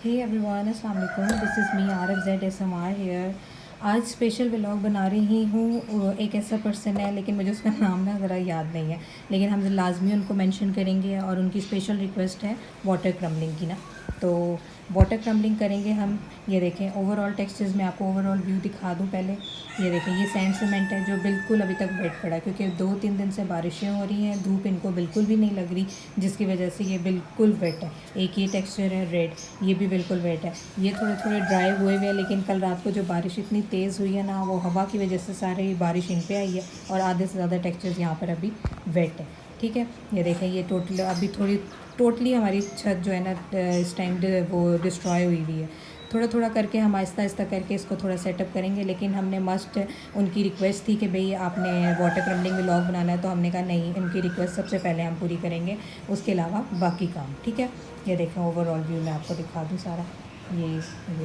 हे everyone, अस्सलाम वालेकुम। This is me RFZSMR here. आज स्पेशल व्लॉग बना रही हूँ। एक ऐसा पर्सन है, लेकिन मुझे उसका नाम ना ज़रा याद नहीं है, लेकिन हम लाजमी उनको मेंशन करेंगे और उनकी स्पेशल रिक्वेस्ट है वाटर क्रम्बलिंग की ना। तो वाटर क्रम्बलिंग करेंगे हम। ये देखें ओवरऑल टेक्सचर्स में आपको ओवरऑल व्यू दिखा दूँ पहले। ये देखें, ये सैंड सीमेंट है जो बिल्कुल अभी तक वेट पड़ा है, क्योंकि 2-3 दिन से बारिशें हो रही हैं, धूप इनको बिल्कुल भी नहीं लग रही, जिसकी वजह से ये बिल्कुल वेट है। एक ये टेक्सचर है रेड, ये भी बिल्कुल वेट है। ये थोड़े थोड़े ड्राई हुए हुए हैं, लेकिन कल रात को जो बारिश इतनी तेज़ हुई है ना, वो हवा की वजह से सारी बारिश इन पे आई है और आधे से ज़्यादा टेक्सचर्स यहाँ पर अभी वेट है। ठीक है, ये देखें, ये टोटल अभी थोड़ी टोटली हमारी छत जो है ना इस टाइम वो डिस्ट्रॉय हुई हुई है। थोड़ा थोड़ा करके हम आहिस्ता आहिस्ता करके इसको थोड़ा सेटअप करेंगे, लेकिन हमने मस्ट उनकी रिक्वेस्ट थी कि भाई आपने वाटर क्रम्बलिंग व्लॉग बनाना है, तो हमने कहा नहीं, उनकी रिक्वेस्ट सबसे पहले हम पूरी करेंगे, उसके अलावा बाकी काम। ठीक है, ये देखें ओवरऑल व्यू मैं आपको दिखा दूँ सारा, ये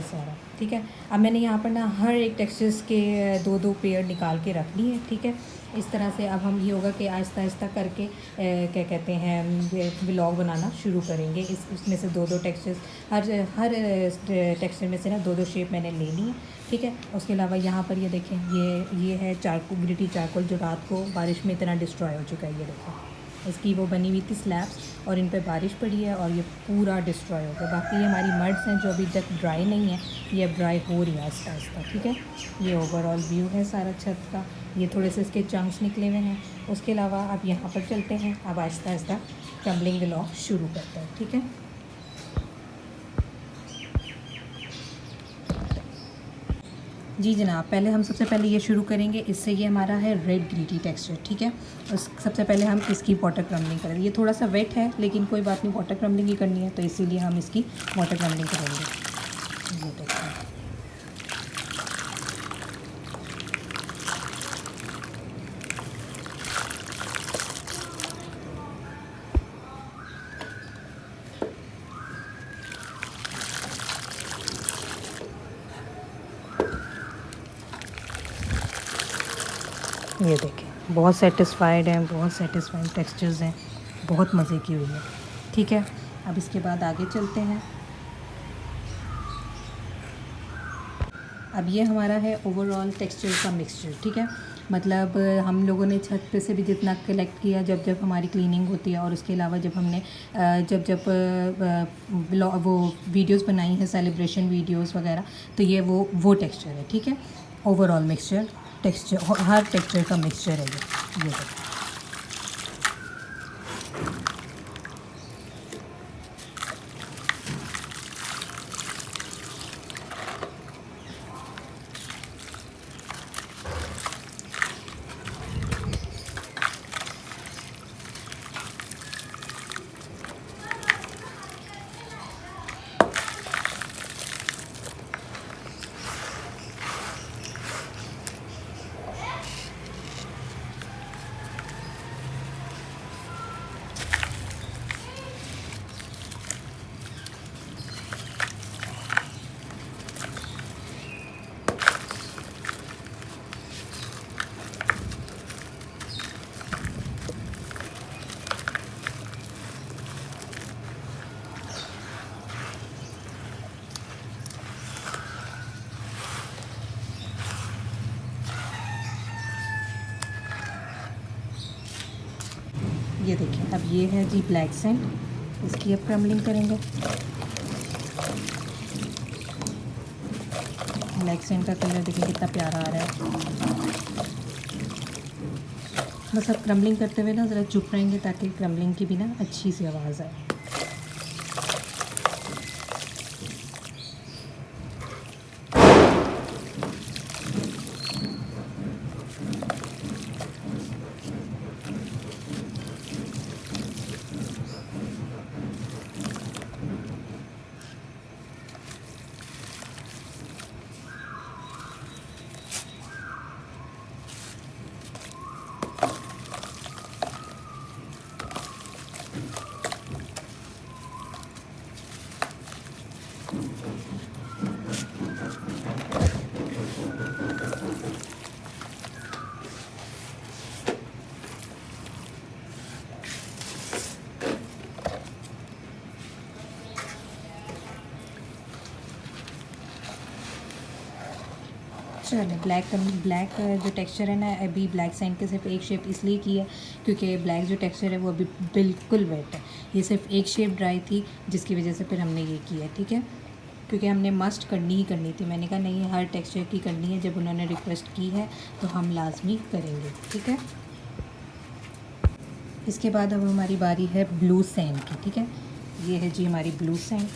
सारा। ठीक है, अब मैंने यहाँ पर ना हर एक टेक्सचर्स के 2-2 पेयर निकाल के रख लिए हैं। ठीक है, इस तरह से अब हम ये होगा कि आहिस्ता आहिस्ता करके क्या कहते हैं व्लॉग बनाना शुरू करेंगे। इसमें से 2-2 टेक्सचर्स, हर टेक्सचर में से ना 2-2 शेप मैंने ले ली है। ठीक है, उसके अलावा यहाँ पर ये देखें, ये है चारकोल, ग्रिटी चारकोल, जो रात को बारिश में इतना डिस्ट्रॉय हो चुका है। ये देखो, इसकी वो बनी हुई थी स्लैब्स और इन पे बारिश पड़ी है और ये पूरा डिस्ट्रॉय हो गया। बाकी ये हमारी मड्स हैं जो अभी तक ड्राई नहीं है, ये अब ड्राई हो रही है आहिस्ता आहिस्ता। ठीक है, ये ओवरऑल व्यू है सारा छत का। ये थोड़े से इसके चंक्स निकले हुए हैं। उसके अलावा अब यहाँ पर चलते हैं, अब आहिस्ता आहिस्ता क्रम्बलिंग व्लॉग शुरू करते हैं। ठीक है, जी जनाब, पहले हम सबसे पहले ये शुरू करेंगे इससे। ये हमारा है रेड ग्रीटी टेक्सचर। ठीक है, उस सबसे पहले हम इसकी वाटर क्रम्बलिंग करेंगे। ये थोड़ा सा वेट है, लेकिन कोई बात नहीं, वाटर क्रम्बलिंग ही करनी है, तो इसीलिए हम इसकी वाटर क्रम्बलिंग करेंगे। ये देखिए, ये देखें, बहुत सेटिस्फाइड हैं, बहुत सेटिस्फाइड टेक्सचर्स हैं, बहुत मज़े की हुई है। ठीक है, अब इसके बाद आगे चलते हैं। अब ये हमारा है ओवरऑल टेक्सचर का मिक्सचर। ठीक है, मतलब हम लोगों ने छत पे से भी जितना कलेक्ट किया जब जब हमारी क्लीनिंग होती है, और उसके अलावा जब हमने जब जब वो वीडियोस बनाई हैं, सेलिब्रेशन वीडियोस वगैरह, तो ये वो टेक्सचर है। ठीक है, ओवरऑल मिक्सचर, टेक्सचर, हर टेक्सचर का मिक्सचर है ये देखो। ये देखिए, अब ये है जी ब्लैक सैंड, इसकी अब क्रम्बलिंग करेंगे। ब्लैक सैंड का कलर देखिए कितना प्यारा आ रहा है। बस अब क्रम्बलिंग करते हुए ना ज़रा चुप रहेंगे, ताकि क्रम्बलिंग की भी ना अच्छी सी आवाज़ आए। चलो ब्लैक जो टेक्सचर है ना, अभी ब्लैक सैंड के सिर्फ एक शेप इसलिए की है क्योंकि ब्लैक जो टेक्सचर है वो अभी बिल्कुल वेट है। ये सिर्फ एक शेप ड्राई थी जिसकी वजह से फिर हमने ये किया, ठीक है, क्योंकि हमने मस्ट करनी ही करनी थी। मैंने कहा नहीं, हर टेक्सचर की करनी है, जब उन्होंने रिक्वेस्ट की है तो हम लाजमी करेंगे, ठीक है। इसके बाद अब हमारी बारी है ब्लू सैंड की, ठीक है। ये है जी हमारी ब्लू सैंड।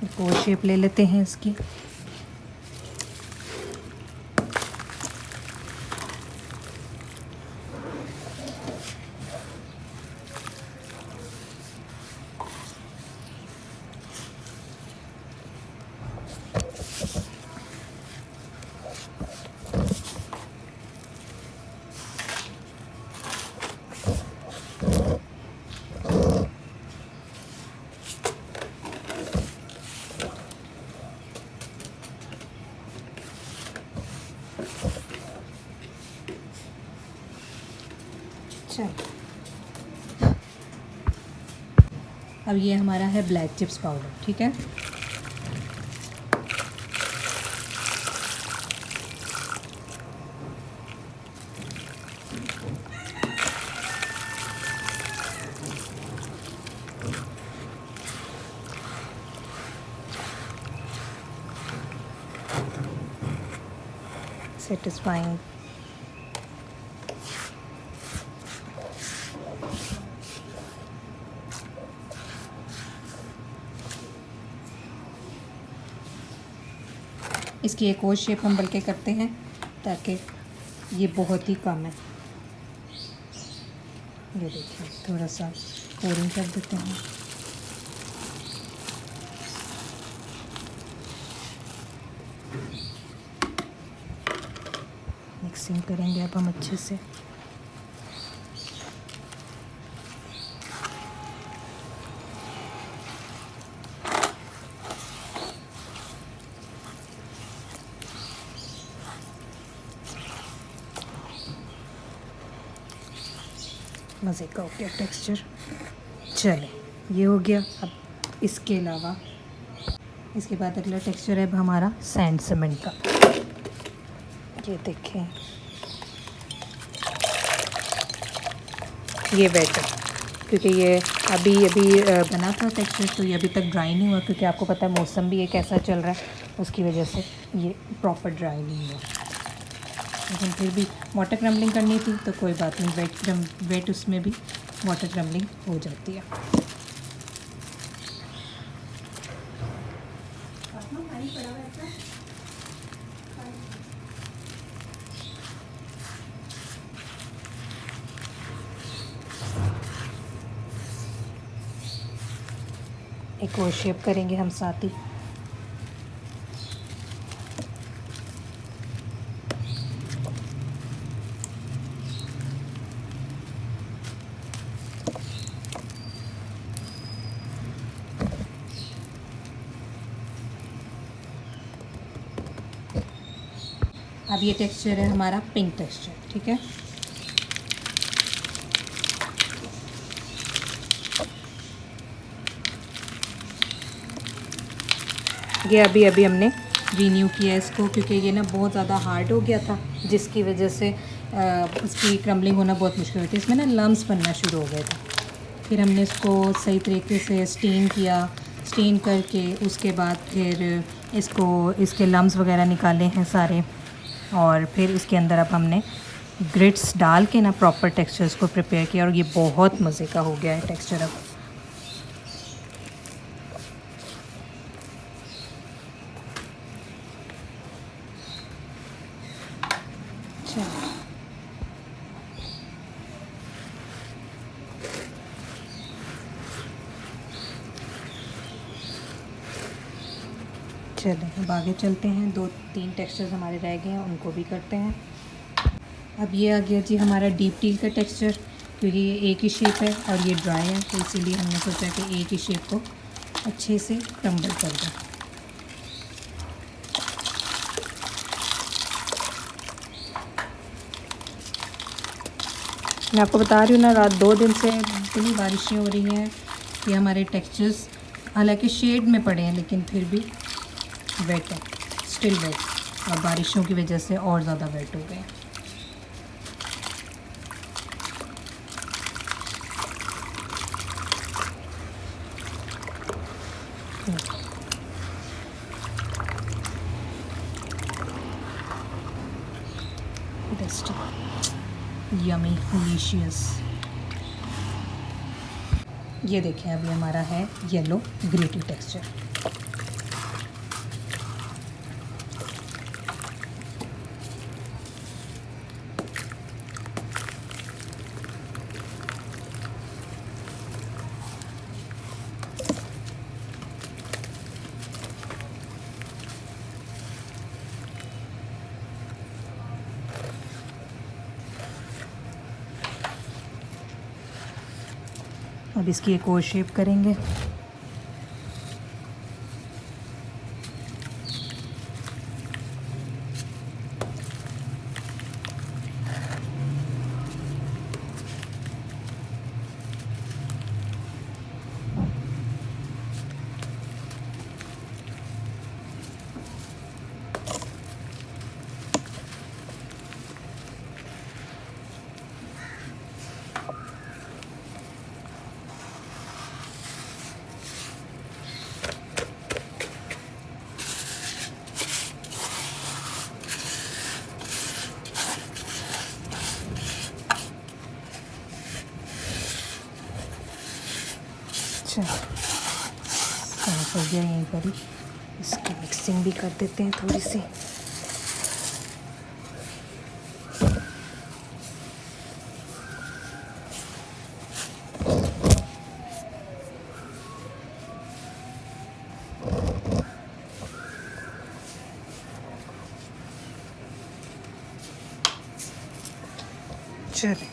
एक और शेप ले लेते हैं इसकी। अब ये हमारा है ब्लैक चिप्स पाउडर, ठीक है। सेटिस्फाइंग। इसकी एक और शेप हम बल्कि करते हैं ताकि ये बहुत ही कम है। ये देखिए, थोड़ा सा पोरिंग कर देते हैं। मिक्सिंग करेंगे अब हम अच्छे से। मज़े का हो गया टेक्सचर। चले, ये हो गया। अब इसके अलावा इसके बाद अगला टेक्सचर है अब हमारा सैंड सीमेंट का। ये देखें, ये वेट है क्योंकि ये अभी बना था टेक्सचर, तो ये अभी तक ड्राई नहीं हुआ क्योंकि आपको पता है मौसम भी एक ऐसा चल रहा है, उसकी वजह से ये प्रॉपर ड्राई नहीं हुआ। लेकिन फिर भी वाटर क्रम्बलिंग करनी थी तो कोई बात नहीं, वेट उसमें भी वाटर क्रम्बलिंग हो जाती है। एक और शेप करेंगे हम साथ ही। अब ये टेक्सचर है हमारा पिंक टेक्सचर, ठीक है। ये अभी हमने रीन्यू किया इसको क्योंकि ये ना बहुत ज़्यादा हार्ड हो गया था, जिसकी वजह से इसकी क्रम्बलिंग होना बहुत मुश्किल होती है। इसमें ना लम्स बनना शुरू हो गए थे। फिर हमने इसको सही तरीके से स्टीम किया, स्टीम करके उसके बाद फिर इसके लम्स वगैरह निकाले हैं सारे, और फिर इसके अंदर अब हमने ग्रिट्स डाल के ना प्रॉपर टेक्सचर्स को प्रिपेयर किया, और ये बहुत मज़े का हो गया है टेक्सचर अब। चलें अब आगे चलते हैं। 2-3 टेक्सचर्स हमारे रह गए हैं, उनको भी करते हैं। अब ये आ गया जी हमारा डीप टी का टेक्सचर, क्योंकि ये एक ही शेप है और ये ड्राई है, तो इसीलिए हमने सोचा कि एक ही शेप को अच्छे से क्रम्बल कर दें। मैं आपको बता रही हूँ ना, रात 2 दिन से इतनी बारिशें हो रही हैं कि हमारे टेक्सचर्स हालांकि शेड में पड़े हैं लेकिन फिर भी वेट है, स्टिल वेट, और बारिशों की वजह से और ज़्यादा वेट हो गए। Yummy delicious. ये देखिए अभी हमारा है येलो ग्रेटी टेक्सचर। अब इसकी एक और शेप करेंगे। साफ हो गया, यहीं पर ही इसकी मिक्सिंग भी कर देते हैं थोड़ी सी। चलिए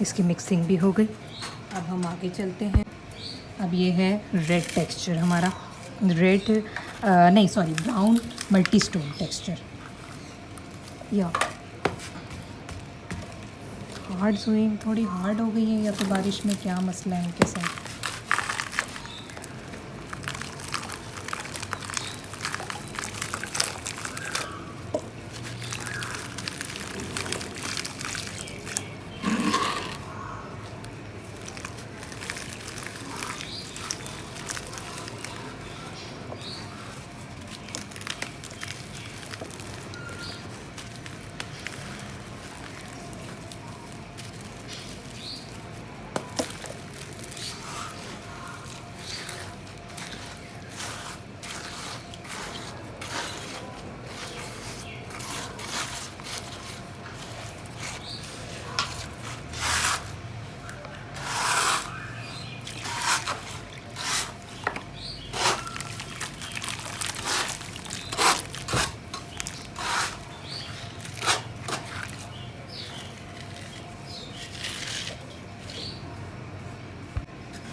इसकी मिक्सिंग भी हो गई। अब हम आगे चलते हैं। अब ये है रेड टेक्सचर हमारा, रेड नहीं sorry brown multi stone texture. या हार्ड सुइंग थोड़ी हार्ड हो गई है, या तो बारिश में क्या मसला है इनके साथ।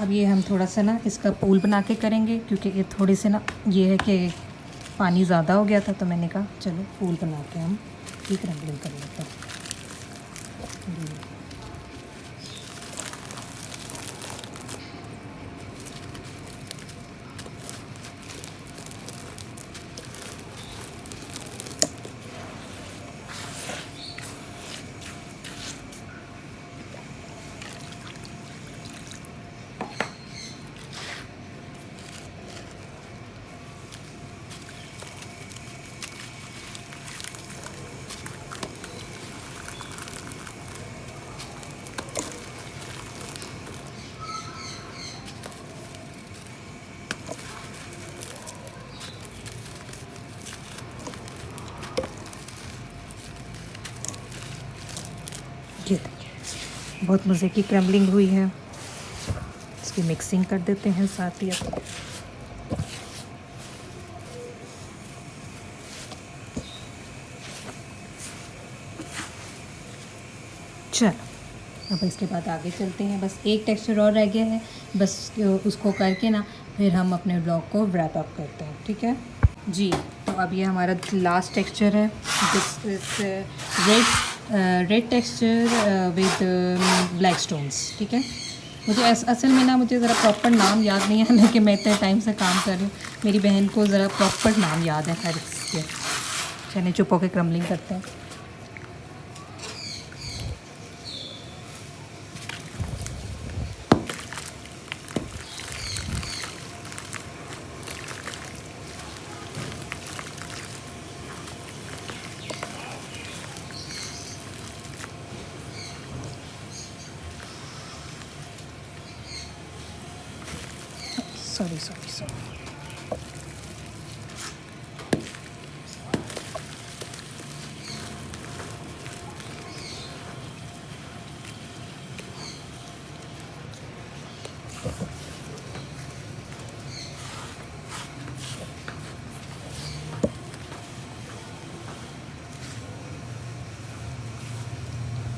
अब ये हम थोड़ा सा ना इसका पूल बना के करेंगे, क्योंकि ये थोड़े से ना ये है कि पानी ज़्यादा हो गया था, तो मैंने कहा चलो पूल बना के हम ठीक रंगलिंग कर लेते हैं। ये देखिए बहुत मज़े की क्रम्बलिंग हुई है। इसकी मिक्सिंग कर देते हैं साथ ही। अब चलो अब इसके बाद आगे चलते हैं, बस एक टेक्सचर और रह गया है, बस उसको करके ना फिर हम अपने ब्लॉग को रैप अप करते हैं, ठीक है जी। तो अब ये हमारा लास्ट टेक्सचर है, this is red texture with black stones, ठीक है। मुझे असल में ना मुझे ज़रा प्रॉपर नाम याद नहीं है, लेकिन मैं इतने टाइम से काम कर रही हूँ, मेरी बहन को ज़रा प्रॉपर नाम याद है खैर इसके। चलिए चुप होकर क्रम्बलिंग करते हैं। Sorry sorry sorry.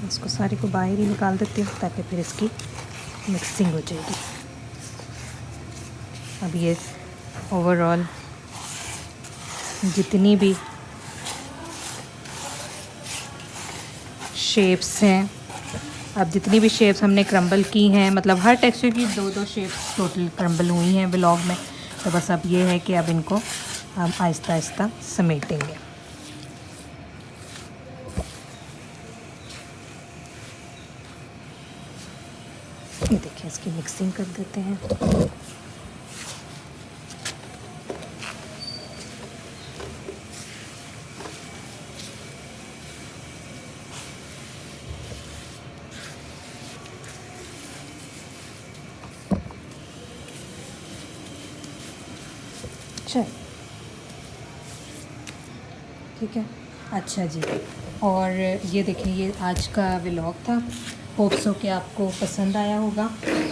इसको सारे को बाहर ही निकाल देती हूँ ताकि फिर इसकी मिक्सिंग हो जाएगी। अब ये ओवरऑल जितनी भी शेप्स हैं, अब जितनी भी शेप्स हमने क्रम्बल की हैं, मतलब हर टेक्सचर की दो दो शेप्स टोटल क्रम्बल हुई हैं व्लॉग में। तो बस अब ये है कि अब इनको हम आहिस्ता आहिस्ता समेटेंगे। ये देखिए इसकी मिक्सिंग कर देते हैं। चल ठीक है, अच्छा जी। और ये देखिए ये आज का व्लॉग था, होप्स हो कि आपको पसंद आया होगा।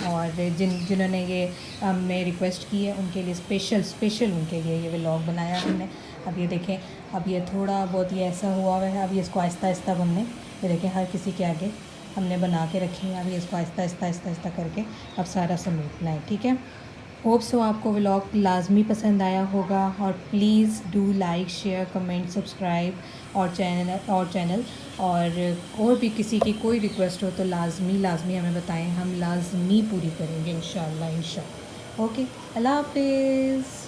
और जिन्होंने ये हमने रिक्वेस्ट की है उनके लिए स्पेशल उनके लिए ये व्लॉग बनाया हमने। अब ये देखें, अब ये थोड़ा बहुत ये ऐसा हुआ है, अब ये इसको आहिस्ता आहिस्ता हमने, ये देखें हर किसी के आगे हमने बना के रखी है। अब ये इसको आहिस्ता आहिस्ता आहिस्ता आहिस्ता करके अब सारा समेटना है, ठीक है। होप्स हो आपको व्लॉग लाजमी पसंद आया होगा। और please do like share comment subscribe और चैनल और भी किसी की कोई रिक्वेस्ट हो तो लाजमी हमें बताएं, हम लाजमी पूरी करेंगे इंशाल्लाह। ओके, अल्लाह हाफिज़।